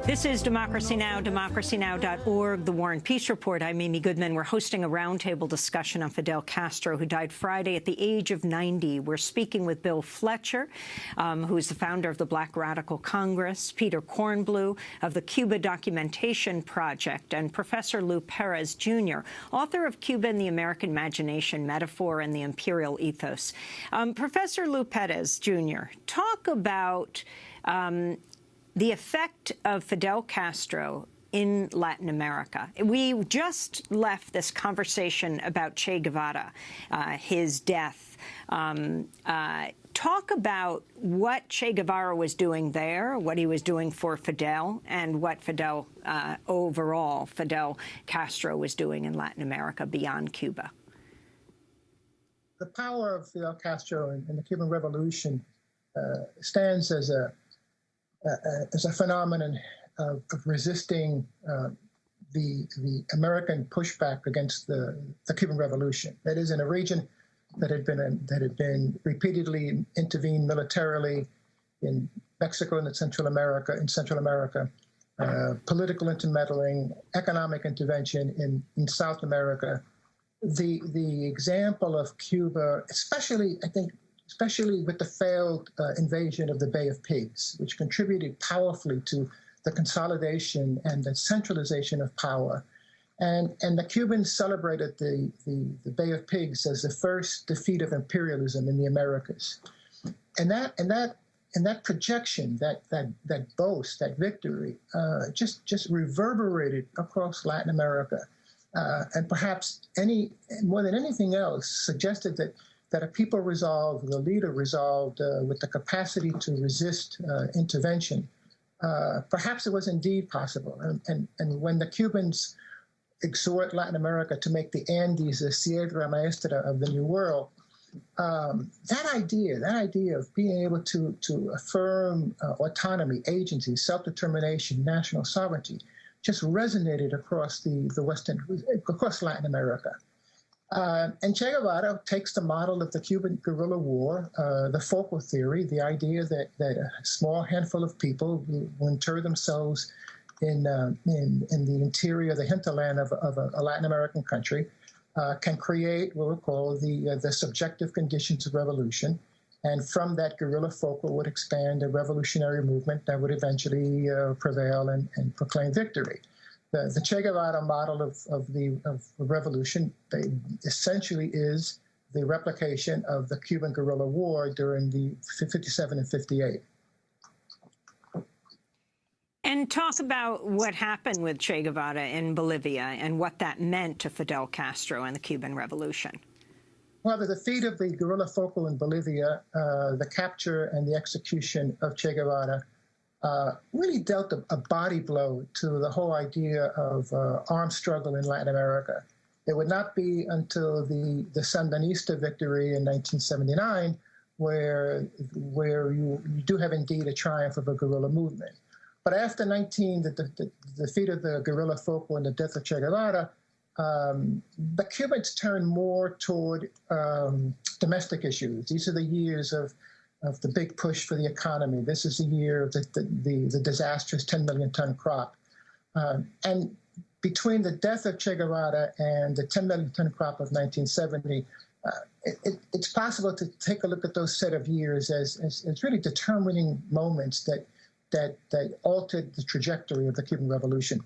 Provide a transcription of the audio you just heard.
This is Democracy Now!, democracynow.org, The War and Peace Report. I'm Amy Goodman. We're hosting a roundtable discussion on Fidel Castro, who died Friday at the age of 90. We're speaking with Bill Fletcher, who is the founder of the Black Radical Congress, Peter Kornblue of the Cuba Documentation Project, and Professor Lou Perez, Jr., author of Cuba and the American Imagination, Metaphor and the Imperial Ethos. Professor Lou Perez, Jr., talk about the effect of Fidel Castro in Latin America. We just left this conversation about Che Guevara, his death. Talk about what Che Guevara was doing there, what he was doing for Fidel, and what overall Fidel Castro was doing in Latin America beyond Cuba. The power of Fidel Castro and the Cuban Revolution stands as a phenomenon of resisting the American pushback against the Cuban Revolution. That is, in a region that had been repeatedly intervened militarily in Mexico and Central America, political intermeddling, economic intervention in South America. The example of Cuba, especially with the failed invasion of the Bay of Pigs, which contributed powerfully to the consolidation and the centralization of power. And the Cubans celebrated the Bay of Pigs as the first defeat of imperialism in the Americas. And that projection, that boast, that victory, just reverberated across Latin America. And perhaps more than anything else, suggested that a people resolved, the leader resolved with the capacity to resist intervention, perhaps it was indeed possible. And when the Cubans exhort Latin America to make the Andes the Sierra Maestra of the New World, that idea of being able to affirm autonomy, agency, self-determination, national sovereignty, just resonated across across Latin America. And Che Guevara takes the model of the Cuban guerrilla war, the focal theory, the idea that a small handful of people will inter themselves in the interior, the hinterland of a Latin American country, can create what we call the subjective conditions of revolution. And from that guerrilla focal would expand a revolutionary movement that would eventually prevail and proclaim victory. The Che Guevara model of revolution essentially is the replication of the Cuban guerrilla war during the 57 and 58. And talk about what happened with Che Guevara in Bolivia and what that meant to Fidel Castro and the Cuban Revolution. Well, the defeat of the guerrilla focal in Bolivia, the capture and the execution of Che Guevara, really dealt a body blow to the whole idea of armed struggle in Latin America. It would not be until the Sandinista victory in 1979 where you do have indeed a triumph of a guerrilla movement. But after the defeat of the guerrilla focal and the death of Che Guevara, the Cubans turned more toward domestic issues. These are the years of the big push for the economy. This is the year of the disastrous 10 million ton crop. And between the death of Che Guevara and the 10 million ton crop of 1970, it's possible to take a look at those set of years as really determining moments that altered the trajectory of the Cuban Revolution.